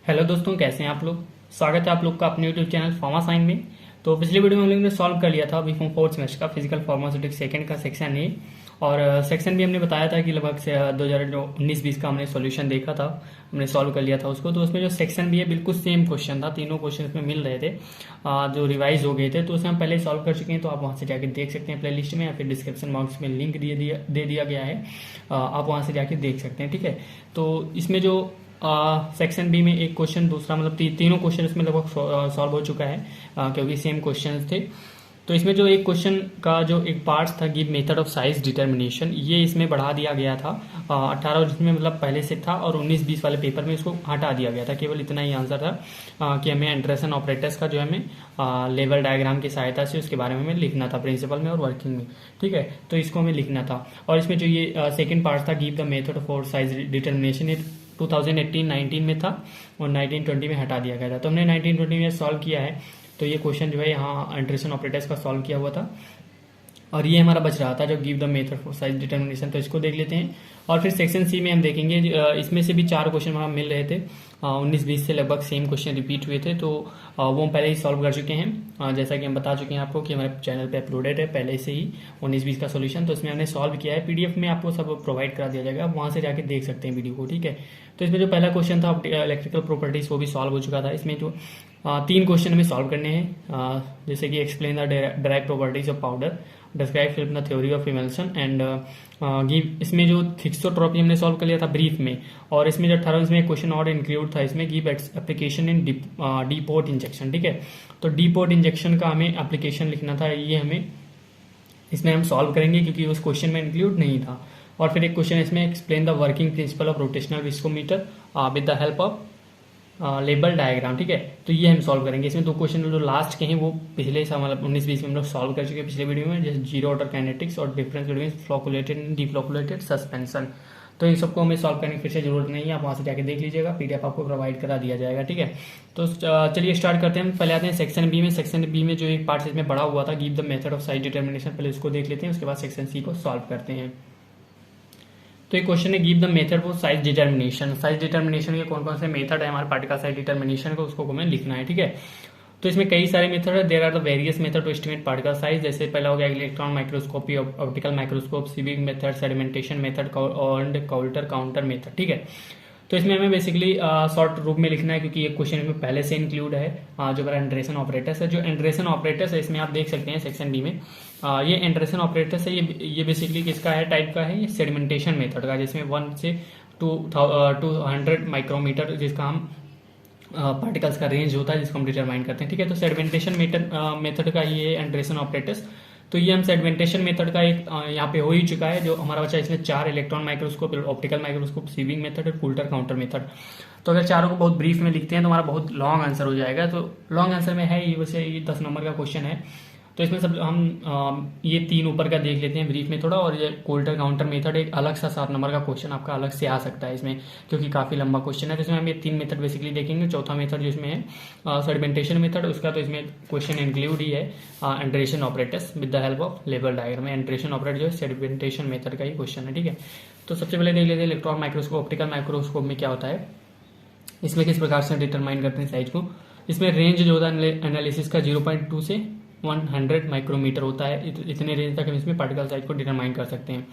Hello दोस्तों, कैसे हैं आप लोग। स्वागत है आप लोग का अपने यूट्यूब चैनल फार्मा साइन में। तो पिछले वीडियो में हम लोगों ने सॉल्व कर लिया था बी फॉर्म फोर्थ सेमेस्टर का फिजिकल फार्मास्यूटिक्स सेकंड का सेक्शन ए। और सेक्शन भी हमने बताया था कि लगभग से 2019-20 का हमने सॉल्यूशन देखा था, हमने सॉल्व कर लिया था उसको। तो उसमें जो सेक्शन भी है बिल्कुल सेम क्वेश्चन था, तीनों क्वेश्चन उसमें मिल रहे थे जो रिवाइज हो गए थे। तो उसे हम पहले सॉल्व कर चुके हैं, तो आप वहाँ से जाके देख सकते हैं प्ले लिस्ट में, या फिर डिस्क्रिप्शन बॉक्स में लिंक दे दिया गया है, आप वहाँ से जाके देख सकते हैं। ठीक है, तो इसमें जो सेक्शन बी में एक क्वेश्चन, दूसरा मतलब तीनों क्वेश्चन इसमें लगभग सॉल्व हो चुका है, क्योंकि सेम क्वेश्चन थे। तो इसमें जो एक क्वेश्चन का जो एक पार्ट था, give method of size determination, ये इसमें बढ़ा दिया गया था 18 जिसमें मतलब पहले से था, और 19-20 वाले पेपर में इसको हटा दिया गया था। केवल इतना ही आंसर था कि हमें एंडरसन ऑपरेटर्स का जो हमें लेवल डायग्राम की सहायता से उसके बारे में हमें लिखना था, प्रिंसिपल में और वर्किंग में। ठीक है, तो इसको हमें लिखना था। और इसमें जो ये सेकेंड पार्ट था, give the method for size determination, ये 2018-19 में था और 19-20 में हटा दिया गया था। तो हमने 19-20 में सॉल्व किया है। तो ये क्वेश्चन जो है यहाँ एंडरसन ऑपरेटर्स का सॉल्व किया हुआ था, और ये हमारा बच रहा था जो give the method for size determination. तो इसको देख लेते हैं। और फिर सेक्शन सी में हम देखेंगे, इसमें से भी 4 क्वेश्चन हमें मिल रहे थे, 19-20 से लगभग सेम क्वेश्चन रिपीट हुए थे। तो वो हम पहले ही सॉल्व कर चुके हैं, जैसा कि हम बता चुके हैं आपको कि हमारे चैनल पे अपलोडेड है पहले से ही 19-20 का सोल्यूशन। तो इसमें हमने सॉल्व किया है, पीडीएफ में आपको सब प्रोवाइड करा दिया जाएगा, आप वहाँ से जाके देख सकते हैं वीडियो को। ठीक है, तो इसमें जो पहला क्वेश्चन था इलेक्ट्रिकल प्रॉपर्टीज, वो भी सॉल्व हो चुका था। इसमें जो 3 क्वेश्चन हमें सॉल्व करने हैं, जैसे कि explain the direct properties of powder, describe film the theory of emulsion and give. इसमें जो थिक्सोट्रॉपी हमने सॉल्व कर लिया था ब्रीफ में, और इसमें जो 18 में क्वेश्चन और इंक्लूड था, इसमें give application in D port injection. ठीक है, तो डी पोर्ट इंजेक्शन का हमें एप्लीकेशन लिखना था, ये हमें इसमें हम सॉल्व करेंगे क्योंकि उस क्वेश्चन में इंक्लूड नहीं था। और फिर एक क्वेश्चन इसमें explain the working principle of rotational viscometer with the help of label diagram. ठीक है, तो ये हम सॉल्व करेंगे। इसमें 2 क्वेश्चन जो लास्ट के हैं वो पिछले साल मतलब 19-20 में हम लोग सॉल्व कर चुके हैं पिछले वीडियो में, जैसे जीरो ऑर्डर काइनेटिक्स और difference between flocculated and deflocculated suspension. तो इन सबको हमें सॉल्व करने की फिर से जरूरत नहीं है, आप वहाँ से जाके देख लीजिएगा, पीडीएफ आपको प्रोवाइड करा दिया जाएगा। ठीक है, तो चलिए स्टार्ट करते हैं। पहले आते हैं सेक्शन बी में। सेक्शन बी में जो एक पार्ट इसमें बड़ा हुआ था, give the method of size determination, पहले उसको देख लेते हैं, उसके बाद सेक्शन सी को सॉल्व करते हैं। तो एक क्वेश्चन है, give the method for size determination. Size determination के कौन कौन से मेथड है हमारे पार्टिकल साइज डिटर्मिनेशन को, उसको हमें लिखना है। ठीक है, तो इसमें कई सारे मेथड है, there are the various method to estimate particle size. जैसे पहला हो गया electron microscopy, optical microscope, sieving method, sedimentation method और काउल्टर काउंटर मेथड। ठीक है, तो इसमें हमें बेसिकली शॉर्ट रूप में लिखना है, क्योंकि ये क्वेश्चन में पहले से इंक्लूड है जो हमारा एंडरसन ऑपरेटर्स है। जो एंडरसन ऑपरेटर्स है इसमें आप देख सकते हैं सेक्शन बी में, ये एंडरसन ऑपरेटर्स है, ये बेसिकली किसका है, टाइप का है, ये सेडिमेंटेशन मेथड का, जिसमें 1 से 200 माइक्रोमीटर जिसका हम पार्टिकल्स का रेंज होता है, जिसको हम डिटरमाइन करते हैं। ठीक है, तो सेडिमेंटेशन मेथड का ये एंडरसन ऑपरेटर्स। तो ये हम सेडिमेंटेशन मेथड का एक यहाँ पे हो ही चुका है, जो हमारा बचा इसमें 4 electron microscope, optical microscope, sieving method और कूल्टर काउंटर मेथड। तो अगर चारों को बहुत ब्रीफ में लिखते हैं तो हमारा बहुत लॉन्ग आंसर हो जाएगा। तो लॉन्ग आंसर में है ये, वैसे ये 10 नंबर का क्वेश्चन है। तो इसमें सब हम ये 3 ऊपर का देख लेते हैं ब्रीफ में थोड़ा, और ये कोल्टर काउंटर मेथड एक अलग सा 7 नंबर का क्वेश्चन आपका अलग से आ सकता है इसमें, क्योंकि काफ़ी लंबा क्वेश्चन है। तो इसमें हम ये 3 मेथड बेसिकली देखेंगे। चौथा मेथड जिसमें है सेडिमेंटेशन मेथड, उसका तो इसमें क्वेश्चन इंक्लूड ही है Andreasen operators with the help of label diagram. Andreasen operator जो है सेडिमेंटेशन मेथड का ही क्वेश्चन है। ठीक है, तो सबसे पहले देख लेते हैं इलेक्ट्रॉन माइक्रोस्कोप, ऑप्टिकल माइक्रोस्कोप में क्या होता है, इसमें किस प्रकार से डिटरमाइन करते हैं साइज को। इसमें रेंज जो होता है एनालिसिस का 0.2 से 100 माइक्रोमीटर होता है, इतने रेंज तक हम इसमें पार्टिकल साइज को डिटरमाइन कर सकते हैं।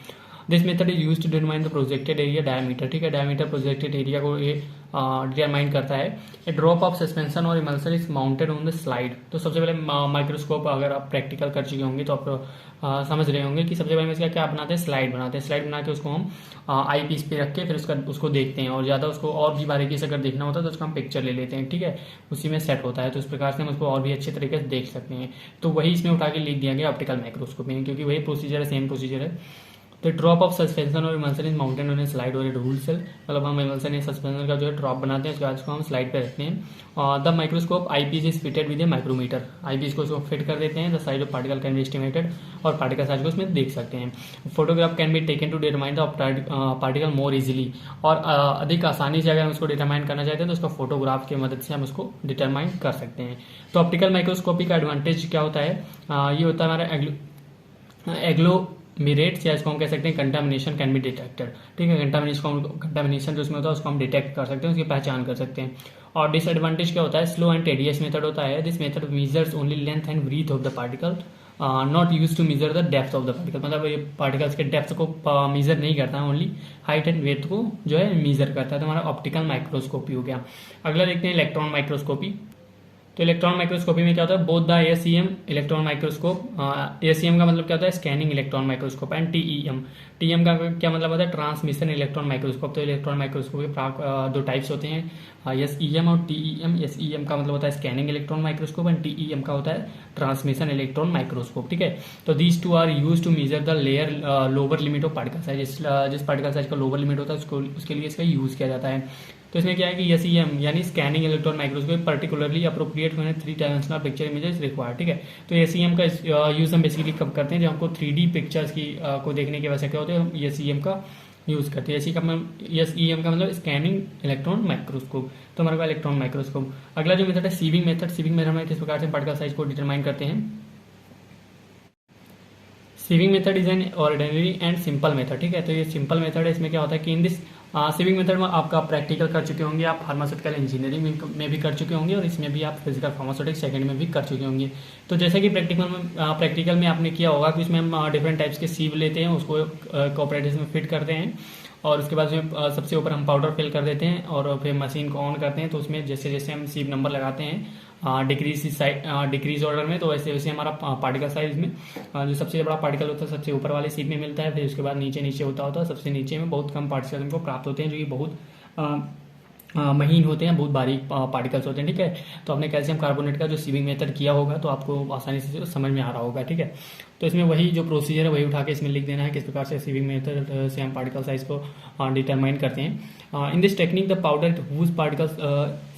This method is used to determine the projected area diameter. ठीक है, डायमीटर प्रोजेक्टेड एरिया को ये डिटरमाइन करता है। ए ड्रॉप ऑफ सस्पेंशन और emulsion is mounted on the slide. तो सबसे पहले माइक्रोस्कोप अगर आप प्रैक्टिकल कर चुके होंगे तो आप समझ रहे होंगे कि सबसे पहले इसका क्या बनाते हैं, स्लाइड बनाते हैं। स्लाइड बना के उसको हम आई पीस पे रख के फिर उसको देखते हैं, और ज़्यादा उसको और भी बारीकी से अगर देखना होता है तो उसका हम पिक्चर ले लेते हैं। ठीक है, उसी में सेट होता है, तो इस प्रकार से हम उसको और भी अच्छे तरीके से देख सकते हैं। तो वही इसमें उठा के लिख दिया गया ऑप्टिकल माइक्रोस्कोप में, क्योंकि वही प्रोसीजर है, सेम प्रोसीजर है। तो ड्रॉप ऑफ सस्पेंशन और emulsion is mountain on A slide और ए रूल सेल, मतलब हम इमल्सन या सस्पेंशन का जो है ड्रॉप बनाते हैं, उसके बाद उसको हम स्लाइड पे रखते हैं। The microscope eyepiece is fitted with a micrometer. Eyepiece को उसको फिट कर देते हैं, the size of particle can be estimated, और पार्टिकल साइज को उसमें देख सकते हैं। Photograph can be taken to determine the particle more easily, और अधिक आसानी से अगर हम उसको डिटरमाइन करना चाहते हैं तो उसका फोटोग्राफ की मदद से हम उसको डिटरमाइन कर सकते हैं। तो ऑप्टिकल माइक्रोस्कोपी का एडवांटेज क्या होता है, ये होता है हमारा मिरेट्स या इसको हम कह सकते हैं कंटामिनेशन कैन बी डिटेक्टेड। ठीक है, कंटामिनेशन जो उसमें होता है उसको हम डिटेक्ट कर सकते हैं, उसकी पहचान कर सकते हैं। और डिसएडवांटेज क्या होता है, स्लो एंड टेडियस मेथड होता है। This method measures only length and breadth of the particle, not use to measure the depth of the particle. मतलब ये पार्टिकल्स के डेप्थ को मेजर नहीं करता है, ओनली हाइट एंड वेथ को जो है मेजर करता है। तो हमारा ऑप्टिकल माइक्रोस्कोपी हो गया। अगला देखते हैं इलेक्ट्रॉन माइक्रोस्कोपी। तो इलेक्ट्रॉन माइक्रोस्कोपी में क्या होता है, बोथ द एएसईएम इलेक्ट्रॉन माइक्रोस्कोप, एएसईएम का मतलब क्या होता है, scanning electron microscope, and TEM, TM का क्या मतलब होता है, ट्रांसमिशन इलेक्ट्रॉन माइक्रोस्कोप। तो इलेक्ट्रॉन माइक्रोस्कोप के दो टाइप्स होते हैं, एसईएम और टीईएम। एसईएम का मतलब होता है scanning electron microscope and TEM का होता है ट्रांसमिशन इलेक्ट्रॉन माइक्रोस्कोप। ठीक है, तो these two are use to measure the layer lower limit of particle size. जिस पार्टिकल साइज का लोअर लिमिट होता है उसके लिए इसका यूज किया जाता है। तो इसमें क्या है कि एसईएम यानी scanning electron microscope particularly appropriate होने 3 डायमेंशनल पिक्चर इमेजेस रिक्वायर्ड। ठीक है, तो एसईएम का यूज हम बेसिकली कब करते हैं, जब हमको 3D पिक्चर्स की को देखने की आवश्यकता होती है, हम एसईएम का यूज करते हैं। एसईएम का मतलब स्कैनिंग इलेक्ट्रॉन माइक्रोस्कोप। तो हमारे पास इलेक्ट्रॉन माइक्रोस्कोप। अगला जो मेथड है सीविंग मेथड। सीविंग मेथड में किस प्रकार से पार्टिकल साइज को डिटरमाइन करते हैं। Sieving method is an ordinary and simple method. ठीक है, तो ये सिंपल मेथड है। इसमें क्या होता है कि इन दिस सीविंग मेथड में आपका प्रैक्टिकल कर चुके होंगे, आप फार्मास्यूटिकल इंजीनियरिंग में भी कर चुके होंगे, और इसमें भी आप फिजिकल फार्मास्यूटिक्स सेकंड में भी कर चुके होंगे। तो जैसे कि प्रैक्टिकल में आपने किया होगा कि उसमें हम डिफरेंट टाइप्स के सीव लेते हैं, उसको कोऑपरेटिव में फिट करते हैं, और उसके बाद उसमें सबसे ऊपर हम पाउडर फिल कर देते हैं, और फिर मशीन को ऑन करते हैं। तो उसमें जैसे जैसे हम सीव नंबर लगाते हैं डिक्रीज ऑर्डर में, तो वैसे वैसे हमारा पार्टिकल साइज में जो सबसे बड़ा पार्टिकल होता है सबसे ऊपर वाले सीट में मिलता है। फिर उसके बाद नीचे नीचे होता है, सबसे नीचे में बहुत कम पार्टिकल हमको प्राप्त होते हैं, जो कि बहुत महीन होते हैं, बहुत बारीक पार्टिकल्स होते हैं। ठीक है, तो आपने कैल्शियम कार्बोनेट का जो सीविंग मेथड किया होगा तो आपको आसानी से समझ में आ रहा होगा। ठीक है, तो इसमें वही जो प्रोसीजर है वही उठा के इसमें लिख देना है, किस प्रकार से सीविंग मेथड से हम पार्टिकल साइज को डिटरमाइन करते हैं। In this technique the powder whose particle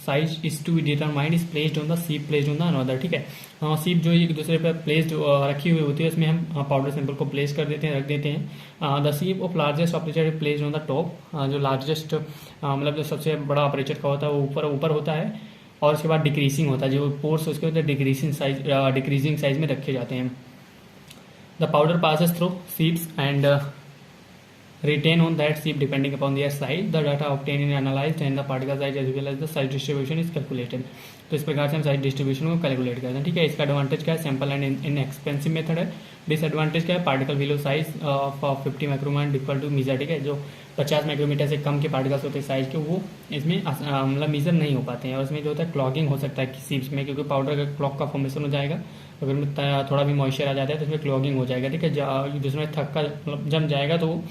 size is to be determined is placed on the sieve placed on the another. ठीक है, सीप जो एक दूसरे पर प्लेस्ड रखी हुई होती है, उसमें हम पाउडर सैंपल को प्लेस कर देते हैं, रख देते हैं। The sieve of largest aperture placed on the top. जो लार्जेस्ट मतलब जो सबसे बड़ा ऑपरेचर का होता है वो ऊपर होता है, और उसके बाद डिक्रीजिंग होता है, जो पोर्स उसके होते हैं डिक्रीजिंग साइज में रखे जाते हैं। द पाउडर पासेस थ्रू सीप्स and retain on that seep depending upon their size. The data obtained and analyzed and the particle size as well as the size distribution is calculated. तो इस प्रकार से हम साइज डिस्ट्रीब्यूशन को calculate करते हैं। ठीक है, इसका एडवांटेज क्या है, सिंपल एंड इनएक्सपेंसिव मेथड है। डिसएडवांटेज क्या है, particle value size of 50 micrometer differ to measure. ठीक है, जो 50 माइक्रोमीटर से कम के पार्टिकल्स होते हैं साइज के, वो इसमें मतलब मीजर नहीं हो पाते हैं, और इसमें जो होता है क्लॉगिंग हो सकता है सीप्स में, क्योंकि पाउडर का क्लॉक का फॉर्मेशन हो जाएगा। अगर थोड़ा भी मॉइस्चर आ जाता है तो इसमें क्लॉगिंग हो जाएगा। ठीक है, जिसमें थक का मतलब जम जाएगा तो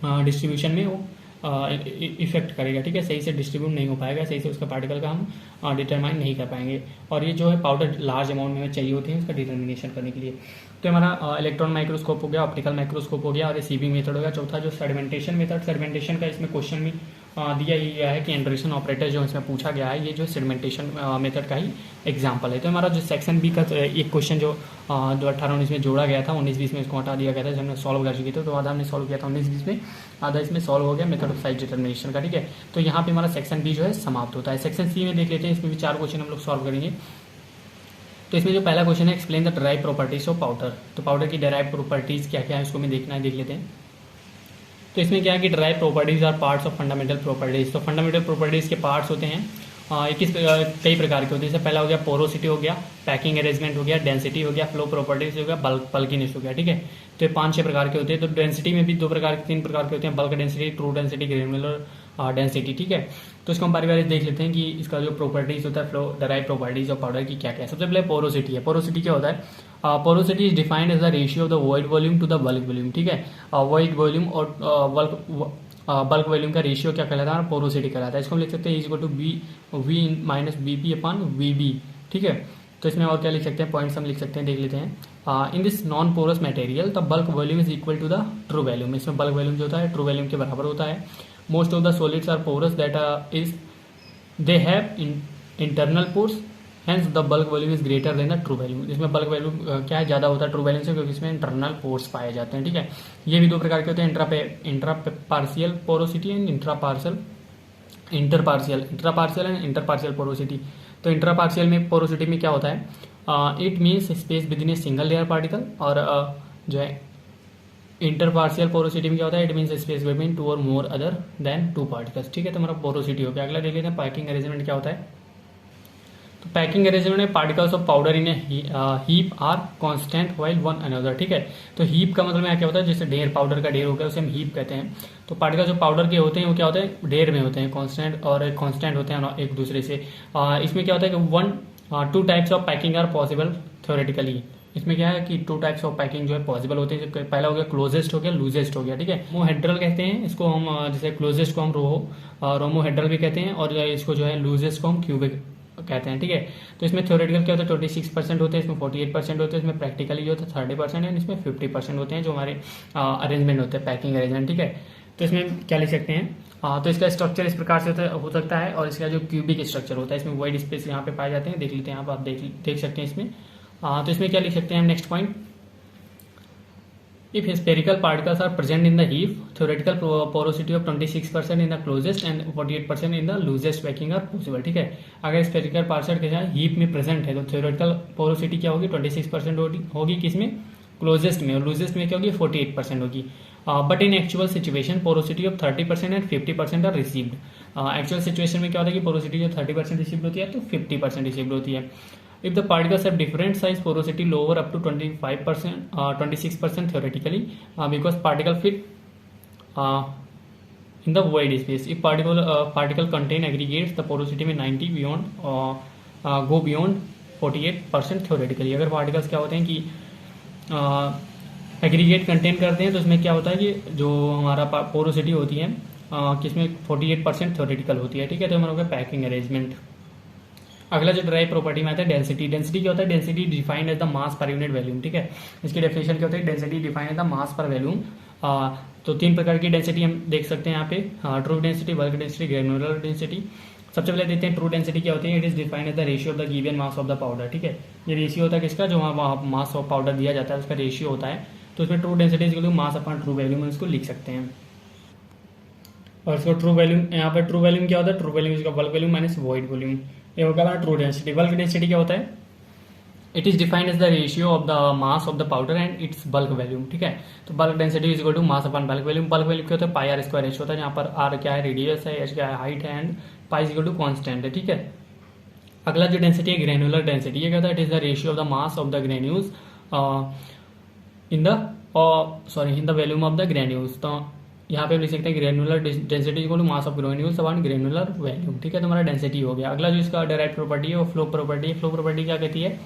डिस्ट्रीब्यूशन में वो इफेक्ट करेगा। ठीक है, सही से डिस्ट्रीब्यूट नहीं हो पाएगा, सही से उसका पार्टिकल का हम डिटरमाइन नहीं कर पाएंगे। और ये जो है पाउडर लार्ज अमाउंट में चाहिए होती है उसका डिटर्मिनेशन करने के लिए। तो हमारा इलेक्ट्रॉन माइक्रोस्कोप हो गया, ऑप्टिकल माइक्रोस्कोप हो गया, और ये सीविंग मेथड हो गया। चौथा जो सेडिमेंटेशन मेथड, सेडिमेंटेशन का इसमें क्वेश्चन भी दिया ही गया है कि एंडरसन ऑपरेटर जो इसमें पूछा गया है, ये जो सेडिमेंटेशन मेथड का ही एग्जाम्पल है। तो हमारा जो सेक्शन बी का एक क्वेश्चन जो 18-19 में जोड़ा गया था, 19-20 में इसको हटा दिया गया था, जब हमने सॉल्व कर चुकी थी, तो आधा हमने सॉल्व किया था 19-20 में, आधा इसमें सॉल्व हो गया मेथड ऑफ साइज डिटर्मिनेशन का। ठीक है, तो यहाँ पे हमारा सेक्शन बी जो है समाप्त होता है। सेक्शन सी में देख लेते हैं, इसमें भी 4 क्वेश्चन हम लोग सॉल्व करेंगे। तो इसमें जो पहला क्वेश्चन है, explain the derive properties of powder. तो पाउडर की डिराइव प्रॉपर्टीज क्या क्या है उसको हमें देखना है, देख लेते हैं। तो इसमें क्या है कि derive properties are parts of fundamental properties. तो फंडामेंटल प्रॉपर्टीज के पार्ट्स होते हैं कई प्रकार के होते हैं। जैसे पहला हो गया पोरोसिटी हो गया, पैकिंग अरेंजमेंट हो गया, डेंसिटी हो गया, फ्लो प्रॉपर्टीज हो गया, बल्कीनेस हो गया। ठीक है, तो ये 5-6 प्रकार के होते हैं। तो डेंसिटी में भी 3 प्रकार के होते हैं, bulk density, true density, granular density. ठीक है, तो इसको हम बारी बारी देख लेते हैं कि इसका जो प्रॉपर्टीज होता है, flow derive properties of powder की क्या क्या है। सबसे पहले पोरोसिटी है। पोरोसिटी क्या होता है, porosity is defined as the ratio of the void volume to the bulk volume. ठीक है, वॉइड वॉल्यूम और बल्क वॉल्यूम का रेशियो क्या कहलाता है, पोरोसिटी कहलाता है। इसको हम लिख सकते हैं is equal to V minus BP upon VB. ठीक है, तो इसमें और क्या लिख सकते हैं, पॉइंट्स हम लिख सकते हैं, देख लेते हैं। In this non porous material the bulk volume is equal to the true volume. इसमें बल्क वॉल्यूम जो होता है ट्रू वॉल्यूम के बराबर होता है। Most of the solids are porous that is they have internal pores, hence the bulk volume is greater than the true volume. इसमें bulk volume क्या है, ज़्यादा होता है ट्रू वॉल्यूम से, क्योंकि इसमें इंटरनल पोर्स पाए जाते हैं। ठीक है, ये भी 2 प्रकार के होते हैं, इंट्रापार्शियल पोरोसिटी एंड इंटरपार्शियल एंड इंटरपार्शियल पोरोसिटी। तो इंटरपार्शियल में पोरोसिटी में क्या होता है, it means space with in a single layer particle, और जो है इंटर पार्शियल पोरोसिटी में क्या होता है, it means space between two और more other than two particles, ठीक है। तो हमारा पोरोसिटी हो गया। अगला देख लेते हैं पैकिंग अरेंजमेंट क्या होता है। तो पैकिंग अरेंजमेंट में particles of powder in heap are constant while one another, ठीक है। तो हीप का मतलब यहाँ क्या होता है, जैसे ढेर, पाउडर का ढेर हो गया उसे हम हीप कहते हैं। तो पार्टिकल्स जो पाउडर के होते हैं वो क्या होते हैं, ढेर में होते हैं, कांस्टेंट और कांस्टेंट होते हैं एक दूसरे से। इसमें क्या होता है कि two types of packing are possible theoretically. इसमें क्या है कि टू टाइप्स ऑफ पैकिंग जो है पॉसिबल होते हैं। पहला हो गया क्लोजेस्ट हो गया, लूजेस्ट हो गया, ठीक है। रोमोहेड्रल कहते हैं इसको हम, जैसे क्लोजेस्ट को हम रोमोहेड्रल भी कहते हैं, और इसको जो है लूजेस्ट को हम क्यूबिक कहते हैं, ठीक है। तो इसमें थ्योरेटिकल क्या होता है 26% होते हैं, इसमें 48% होते हैं, इसमें प्रैक्टिकली जो होता है 30% है, इसमें 50% होते हैं जो हमारे अरेंजमेंट होते हैं, पैकिंग अरेंजमेंट, ठीक है। तो इसमें क्या लिख सकते हैं, तो इसका स्ट्रक्चर इस प्रकार से हो सकता है, और इसका जो क्यूबिक स्ट्रक्चर होता है, इसमें वाइड स्पेस यहाँ पे पाए जाते हैं, देख लेते हैं आप देख सकते हैं इसमें। तो इसमें क्या लिख सकते हैं हम, next point, if spherical particles are present in the heap, theoretical porosity of 26% in the closest and 48% in the loosest packing are possible, ठीक है। अगर spherical particle के साथ हीप में प्रेजेंट है तो theoretical porosity क्या होगी, 26% होगी किसमें, क्लोजेस्ट में, और लूजेस्ट में क्या होगी 48% होगी। But in actual situation porosity of 30% and 50% are received. Actual situation में क्या होता है कि पोरोसिटी जो 30% रिसीव्ड होती है तो 50% रिसीव्ड होती है। If the particles have different size porosity lower up to 25%, 26% theoretically, because particle fit in the void space. If particle contain aggregates, the porosity में 90 beyond go beyond 48% theoretically. अगर particles क्या होते हैं कि एग्रीगेट कंटेन करते हैं तो इसमें क्या होता है कि जो हमारा पोरोसिटी होती है किसमें 48% थ्योरेटिकल होती है, ठीक है। तो हमारा होगा पैकिंग अरेंजमेंट। अगला जो ड्राइव प्रॉपर्टी में आता है डेंसिटी। डेंसिटी क्या होता है, density defined as the mass per unit volume, ठीक है। इसकी डेफिनेशन क्या होती है, density defined as the mass per volume. तो 3 प्रकार की डेंसिटी हम देख सकते हैं यहाँ पे, true density, bulk density, granular density. सबसे पहले देखते हैं ट्रू डेंसिटी क्या होती है। It is defined as the ratio of the given mass of the powder, ठीक है। ये रेशियो होता है किसका, जो मास ऑफ पाउडर दिया जाता है उसका रेशियो होता है। तो इसमें true density is equal to mass upon true volume इसको लिख सकते हैं। और इसको ट्रू वॉल्यूम, यहाँ पर ट्रू वॉल्यूम क्या होता है, ट्रू वॉल्यूम इसका bulk volume minus void volume, ये होगा हमारा ट्रू डेंसिटी। बल्क डेंसिटी क्या होता है, it is defined as the ratio of the mass of the powder and its bulk volume, ठीक है। तो bulk density is equal to mass upon bulk volume. Bulk volume क्या होता है, पाई are square ratio होता है, जहाँ पर आर क्या है रेडियस है, एच क्या है हाइट है, and pi is equal to constant है, ठीक है। अगला जो डेंसिटी है ग्रेनुलर डेंसिटी, ये कहता है it is the ratio of the mass of the granules in the volume of the granules. तो यहाँ पे लिख सकते हैं granular density equal to mass of granules upon granular volume, ठीक है। तो हमारा डेंसिटी हो गया। अगला जो इसका डायरेक्ट प्रॉपर्टी है वो फ्लो प्रॉपर्टी है। फ्लो प्रॉपर्टी क्या कहती है,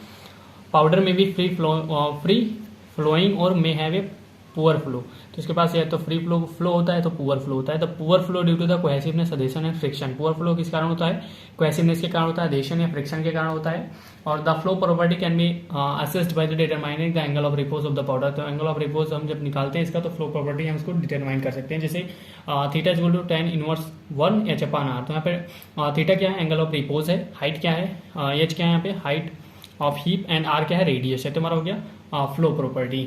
पाउडर में भी फ्री फ्लोइंग और may have a poor flow. तो इसके पास ये तो फ्री फ्लो होता है तो पुअर फ्लो होता है। तो poor flow due to the cohesiveness, adhesion and friction. Poor flow किस कारण होता है, कोहेसिवनेस के कारण होता है, अधेशन या फ्रिक्शन के कारण होता है। और the flow property can be assist by the determining the angle of repose of the powder. तो एंगल ऑफ रिपोज हम जब निकालते हैं इसका तो फ्लो प्रॉपर्टी हम इसको डिटरमाइन कर सकते हैं। जैसे theta is equal to tan inverse 1 h upon r। तो यहाँ पे थीटा क्या है, एंगल ऑफ रिपोज है, हाइट क्या है, एच क्या है यहाँ पे height of heap, and R क्या है रेडियस है। तो हमारा हो गया फ्लो प्रॉपर्टी।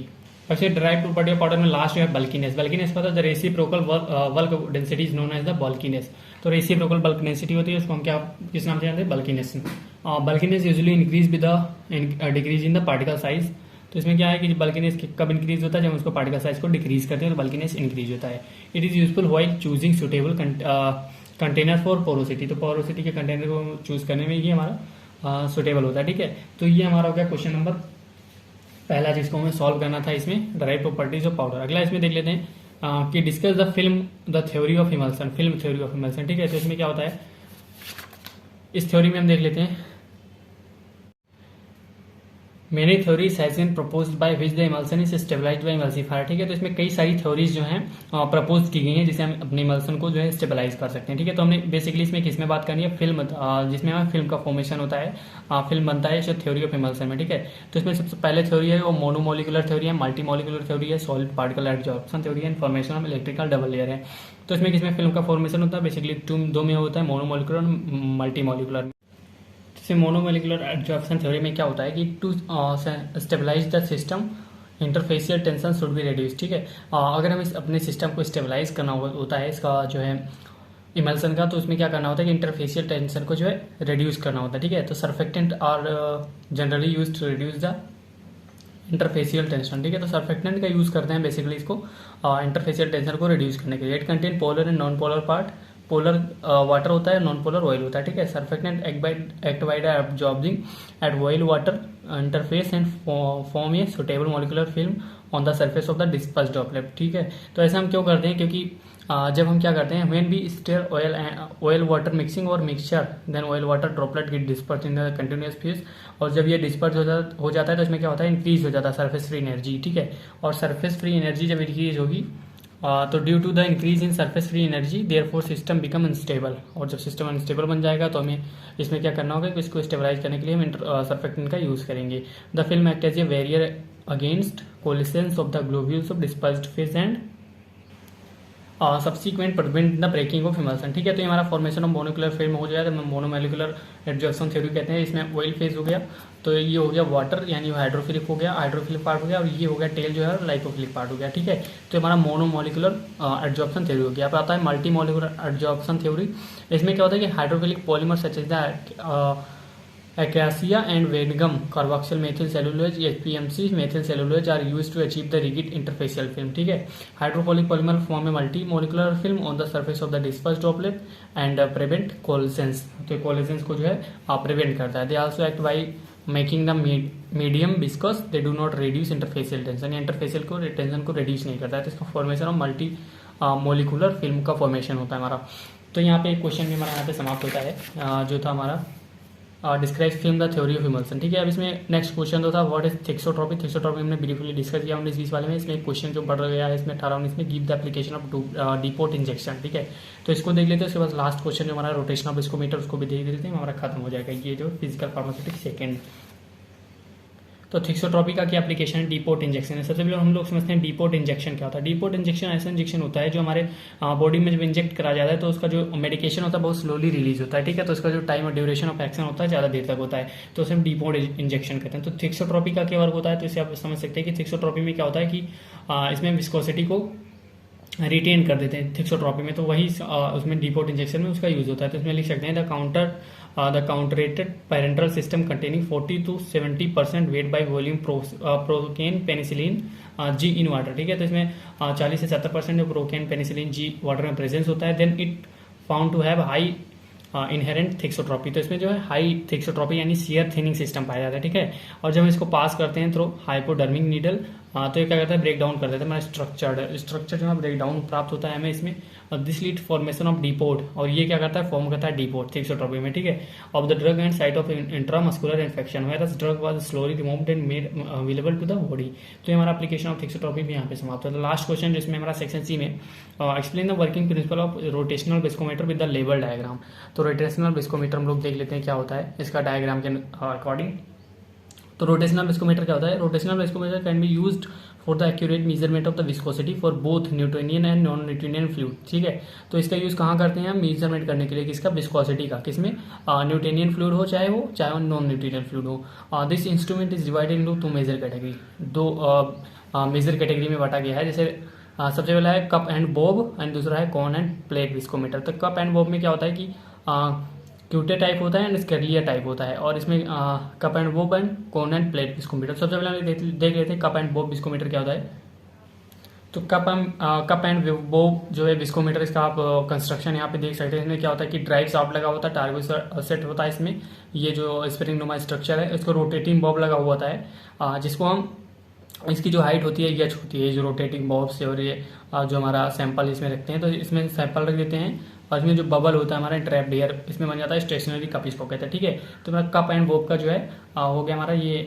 वैसे ड्राइव प्रॉपर्टी ऑफ पाउडर में लास्ट जो है बल्कीनेस। बल्कीनेस पता है the reciprocal bulk density is known as the bulkiness. तो रेसिप्रोकल बल्क डेंसिटी होती है उसको हम क्या किस नाम से जानते हैं, bulkiness. Bulkiness usually increase with the decrease in the particle size. तो इसमें क्या है कि बल्कीनेस कब इंक्रीज होता है, जब उसको पार्टिकल साइज को डिक्रीज करते हैं तो बल्कीनेस इंक्रीज होता है। It is useful while choosing suitable container for porosity. तो पोरोसिटी के कंटेनर को चूज करने में ये हमारा सुटेबल होता है, ठीक है। तो ये हमारा हो गया क्वेश्चन नंबर पहला जिसको हमें सॉल्व करना था इसमें ड्राइव प्रॉपर्टीज ऑफ पाउडर। अगला इसमें देख लेते हैं कि discuss the theory of emulsion, film theory of emulsion, ठीक है। तो इसमें क्या होता है, इस थ्योरी में हम देख लेते हैं many theories has been proposed by which the emulsion is stabilized by emulsifier, ठीक है। तो इसमें कई सारी थ्योरीज जो हैं प्रपोज की गई हैं जिससे हम अपने इमल्सन को जो है स्टेबलाइज कर सकते हैं, ठीक है। तो हमने बेसिकली इसमें किसमें बात करनी है, फिल्म, जिसमें हमें फिल्म का फॉर्मेशन होता है, फिल्म बनता है थ्योरी ऑफ इमल्सन में, ठीक है। तो इसमें सबसे पहले थ्योरी है वो मोनोमोलिकुलर थ्योरी है, मल्टीमोलिकुलर थ्योरी है, सॉलिड पार्टिकल एडजॉर्प्शन थ्योरी है, formation of electrical double layer है। तो इसमें किसमें फिल्म का फॉर्मेशन होता है, बेसिकली दो में होता है, मोनोमोलिकुलर और मल्टीमोलिकुलर। मोनोमोलिकुलर एडजॉर्प्शन थ्योरी में क्या होता है कि to stabilize the system interfacial tension should be reduce, ठीक है। अगर हम इस अपने सिस्टम को स्टेबलाइज करना होता है इसका जो है इमल्सन का, तो उसमें क्या करना होता है कि इंटरफेशियल टेंशन को जो है रिड्यूस करना होता है, ठीक है। तो surfactant are generally used to reduce the interfacial tension, ठीक है। तो सर्फेक्टेंट का यूज़ करते हैं बेसिकली इसको इंटरफेशियल टेंशन को रिड्यूस करने के लिए। It contain polar and non polar part, polar water होता है, नॉन पोलर ऑयल होता है, ठीक है। Surfactant act by absorbing at oil water interface and form a suitable molecular film on the surface of the dispersed droplet, ठीक है। तो ऐसा हम क्यों करते हैं, क्योंकि जब हम क्या करते हैं, when we stir oil water mixing और mixture then oil water droplet get disperse in the continuous phase, और जब ये डिस्पर्स हो जाता है तो इसमें क्या होता है, इंक्रीज हो जाता है सरफेस फ्री एनर्जी, ठीक है। और सरफेस फ्री एनर्जी जब इंक्रीज होगी तो due to the increase in surface free energy therefore system become unstable, और जब सिस्टम अनस्टेबल बन जाएगा तो हमें इसमें क्या करना होगा कि इसको स्टेबलाइज करने के लिए हम सर्फेक्टेंट का यूज करेंगे। The film act as a barrier against collisions of the globules of dispersed phase and subsequent prevent the breaking of emulsion, ठीक है। तो ये हमारा फॉर्मेशन ऑफ मोनोकुलर फिल्म हो जाएगा, तो मोनोमोलिकुलर एडजॉर्प्शन थ्योरी कहते हैं। इसमें ऑयल फेज हो गया, तो ये हो गया वाटर यानी हाइड्रोफिलिक हो गया, हाइड्रोफिलिक पार्ट हो गया, और ये हो गया टेल जो है लाइपोफिलिक पार्ट हो गया, ठीक है। तो हमारा मोनोमोलिकुलर एडजॉर्प्शन थ्योरी हो गया। अब आता है मल्टी मोलिकुलर एडजॉर्प्शन थ्योरी। इसमें क्या होता है कि hydrophilic polymer such as the Acacia and Vedgum carboxyl methyl cellulose HPMC methyl cellulose are used to achieve the rigid interfacial film, ठीक है। Hydrophilic polymer form a multi molecular film on the surface of the dispersed droplet and prevent collisions, तो collisions को जो है prevent करता है। They also act by making the medium viscous, they do not reduce interfacial tension, interfacial को tension को reduce नहीं करता है। तो इसका formation of multi molecular film का फॉर्मेशन होता है हमारा। तो यहाँ पे एक क्वेश्चन भी हमारा यहाँ पे समाप्त होता है जो था हमारा describe film the theory of emulsion, ठीक है। अब इसमें नेक्स्ट क्वेश्चन तो था व्हाट इज थिक्सोट्रॉपी। थिक्सोट्रॉपी हमने ब्रीफली डिस्कस किया 19-20 वाले में। इसमें एक क्वेश्चन जो बढ़ गया है इसमें 18-19 में, give the application of deport injection, ठीक है। तो इसको देख लेते हैं। उसके बाद लास्ट क्वेश्चन जो हमारा रोटेशन ऑफ विस्कोमीटर उसको भी देख लेते हैं, हमारा खत्म हो जाएगा ये जो फिजिकल फार्मास्यूटिक्स सेकेंड। तो थिक्सोट्रॉपी का क्या एप्लीकेशन है, डीपोर्ट इंजेक्शन है। सबसे पहले हम लोग समझते हैं डीपोर्ट इंजेक्शन क्या होता है। डीपोर्ट इंजेक्शन ऐसा इंजेक्शन होता है जो हमारे बॉडी में जब इंजेक्ट करा जाता है तो उसका जो मेडिकेशन होता है बहुत स्लोली रिलीज होता है, ठीक है। तो उसका जो टाइम और ड्यूरेशन ऑफ एक्शन होता है ज़्यादा देर तक होता है, तो उसे हम डीपोर्ट इंजेक्शन कहते हैं। तो थिक्सोट्रॉपी का क्या वर्क होता है, तो इसे आप समझ सकते हैं कि थिक्सोट्रॉपी में क्या होता है कि इसमें विस्कोसिटी को रिटेन कर देते हैं थिक्सोट्रॉपी में, तो वही उसमें डीपोर्ट इंजेक्शन में उसका यूज होता है। तो इसमें लिख सकते हैं the concentrated parenteral system containing 40 to 70% weight by volume procaine penicillin G in water, ठीक है। तो इसमें 40 से 70% जो प्रोकेन पेनिसिलिन जी वाटर में प्रेजेंस होता है। Then it found to have high inherent thixotropy, तो इसमें जो है हाई थिक्सोट्रॉपी यानी शियर थिनिंग सिस्टम पाया जाता है, ठीक है। और जब हम इसको पास करते हैं थ्रू हाइपोडर्मिक नीडल तो ये क्या करता है, ब्रेक डाउन कर देता है हमारा स्ट्रक्चर जो है ब्रेक डाउन प्राप्त होता है हमें इसमें, this lead formation of deport, और ये क्या करता है, फॉर्म करता है डीपोर्ट थिक्सोट्रॉपी में, ठीक है। Of the drug and site of intramuscular infection where the drug was slowly removed and made available to the body. तो ये हमारा एप्लीकेशन ऑफ थिक्सोट्रॉपी भी यहाँ पे समाप्त होता है। लास्ट क्वेश्चन जिसमें हमारा सेक्शन सी में explain the working principle of rotational viscometer with the label diagram. तो रोटेशनल विस्कोमीटर हम लोग देख लेते हैं क्या होता है इसका डायग्राम के अकॉर्डिंग। तो रोटेशनल विस्कोमीटर क्या होता है, rotational viscometer can be used for the accurate measurement of the viscosity for both Newtonian and non Newtonian fluid, ठीक है। तो इसका यूज कहाँ करते हैं हम, मेजरमेंट करने के लिए किसका, विस्कोसिटी का, किसमें, न्यूटोनियन फ्लूइड हो चाहे नॉन न्यूटोनियन फ्लूइड हो। This instrument is divided into 2 major category, 2 major category में बांटा गया है। जैसे सबसे पहला है कप एंड बॉब एंड दूसरा है कॉन एंड प्लेट विस्कोमीटर। तो कप एंड बॉब में क्या होता है कि क्यूटे टाइप होता है एंड स्केलिया टाइप होता है, और इसमें cup and Bob and cone end plate viscometer. सबसे पहले हम देख लेते हैं कप एंड बॉब विस्कोमीटर क्या होता है। तो कप एंड बॉब जो है विस्कोमीटर, इसका आप कंस्ट्रक्शन यहाँ पे देख सकते हैं। इसमें क्या होता है कि ड्राइव शाफ्ट लगा होता है, टार्गो सेट होता है इसमें, ये जो स्प्रिंग नुमा स्ट्रक्चर है इसको रोटेटिंग बॉब लगा हुआ होता है, जिसको हम, इसकी जो हाइट होती है एच होती है, जो रोटेटिंग बॉब से, और ये जो हमारा सैंपल इसमें रखते हैं तो इसमें सैंपल रख देते हैं, और इसमें जो बबल होता है हमारा ट्रैप्ड एयर इसमें बन जाता है स्टेशनरी कप, इसको कहते हैं, ठीक है। तो हमारा कप एंड बॉब का जो है हो गया हमारा ये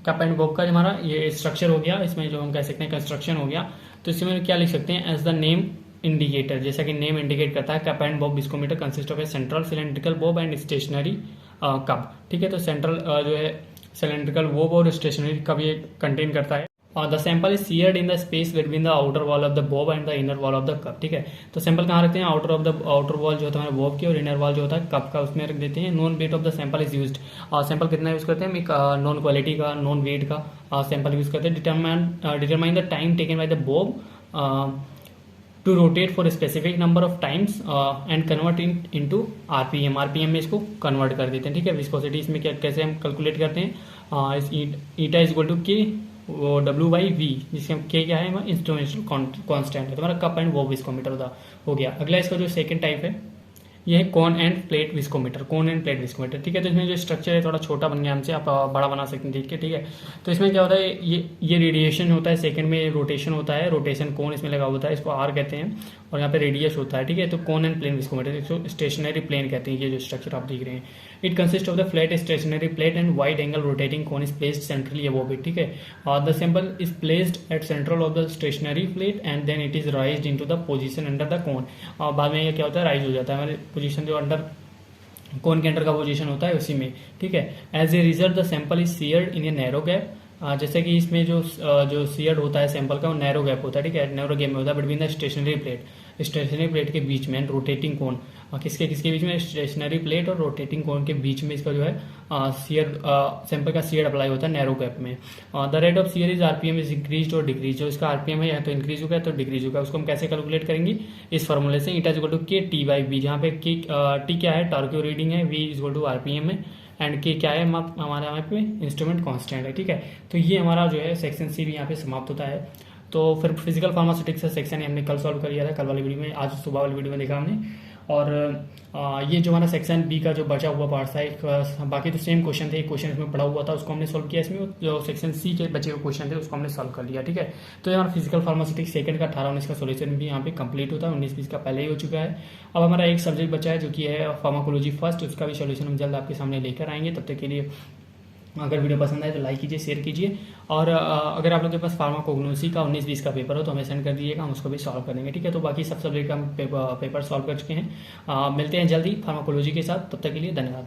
कप एंड बॉब का हमारा ये स्ट्रक्चर हो गया, इसमें जो हम कह सकते हैं कंस्ट्रक्शन हो गया। तो इसमें क्या लिख सकते हैं, एज द नेम इंडिकेटर, जैसा कि नेम इंडिकेट करता है, cup and bob viscometer consist of a central cylindrical bob and stationary cup, ठीक है। तो सेंट्रल जो है सिलेंड्रिकल बॉब और स्टेशनरी कप ये कंटेन करता है। The sample is sheared in the space between the outer wall of the bob and the inner wall of the cup, ठीक है। तो सैंपल कहाँ रखते हैं, आउटर वॉल जो होता है बॉब की, और इनर वॉल जो होता है कप का, उसमें रख देते हैं। Known weight of the sample is used, sample कितना यूज करते हैं, नॉन क्वालिटी का, नॉन वेट का सैंपल यूज करते हैं। Determine the time taken by the bob to rotate for specific number of times and convert into RPM में इसको convert कर देते हैं, ठीक है। विस्कोसिटी इसमें क्या कैसे हम कैलकुलेट करते हैं, ईटा इज इक्वल टू के डब्ल्यू बाई वी, जिसके के क्या है हमारा इंस्ट्रूमेंटल कांस्टेंट है, तो हमारा कप एंड वो विस्कोमीटर हो गया। अगला इसका जो सेकंड टाइप है ये है cone end plate viscometer, cone end plate viscometer, ठीक है। तो इसमें जो स्ट्रक्चर है थोड़ा छोटा बन गया हमसे, आप बड़ा बना सकते हैं, ठीक है। तो इसमें क्या होता है, ये रेडिएशन होता है, सेकंड में रोटेशन होता है, रोटेशन कोन इसमें लगा होता है, इसको आर कहते हैं, और यहाँ पे रेडियस होता है, ठीक है। तो कोन एंड प्लेन विस्कोमीटर, इसको स्टेशनरी प्लेन कहते हैं, ये जो स्ट्रक्चर आप देख रहे हैं। It consist of the flat stationary plate and wide angle rotating cone is placed centrally above it, ठीक है। और the sample is placed at central of the stationary plate and then it is raised into the position under the cone. और बाद में ये क्या होता है, राइज हो जाता है हमारे पोजीशन जो अंडर कोन के अंडर का पोजीशन होता है उसी में, ठीक है। As a result the sample is sheared in a narrow gap, जैसे कि इसमें जो सीयर्ड होता है सैंपल का वो नैरो गैप होता है, ठीक है, नैरो गैप में होता है बिटवीन द स्टेशनरी प्लेट के बीच में एंड रोटेटिंग कोन, किसके बीच में, स्टेशनरी प्लेट और रोटेटिंग कोन के बीच में इसका जो है सीयर सैंपल का सीयर अप्लाई होता है नैरो गैप में। The rate of seer is RPM is increase और डिक्रीज, जो इसका आरपीएम है या तो इंक्रीज होगा तो डिक्रीज होगा, उसको हम कैसे कैलकुलेट करेंगे, इस फॉर्मूले से, eta is equal to K T by B, जहाँ पे टी क्या है, टॉर्क रीडिंग है, V is equal to RPM है, एंड के क्या है हमारा यहाँ पे इंस्ट्रूमेंट कांस्टेंट है, ठीक है। तो ये हमारा जो है सेक्शन सी भी यहाँ पे समाप्त होता है। तो फिर फिजिकल फार्मास्यूटिक्स का सेक्शन हमने कल सॉल्व कर लिया था, कल वाली वीडियो में, आज सुबह वाली वीडियो में देखा हमने। और ये जो हमारा सेक्शन बी का जो बचा हुआ पार्ट था, एक बाकी तो सेम क्वेश्चन थे, एक क्वेश्चन इसमें पड़ा हुआ था उसको हमने सॉल्व किया, इसमें जो सेक्शन सी के बचे हुए क्वेश्चन थे उसको हमने सॉल्व कर लिया, ठीक है। तो ये हमारा फिजिकल फार्मास्यूटिक्स सेकंड का 18-19 का सोल्यूशन भी यहाँ पे कंप्लीट होता है, 19-20 का पहले ही हो चुका है। अब हमारा एक सब्जेक्ट बचा है जो कि है फार्माकोलॉजी फर्स्ट, उसका भी सोल्यूशन हम जल्द आपके सामने लेकर आएंगे। तब तक के लिए अगर वीडियो पसंद आए तो लाइक कीजिए, शेयर कीजिए, और अगर आप लोग के पास फार्माकोग्नोसी का 19-20 का पेपर हो तो हमें सेंड कर दीजिएगा, हम उसको भी सॉल्व कर देंगे, ठीक है। तो बाकी सब सब्जेक्ट का हम पेपर सॉल्व कर चुके हैं। मिलते हैं जल्दी फार्माकोलॉजी के साथ, तब तक के लिए धन्यवाद।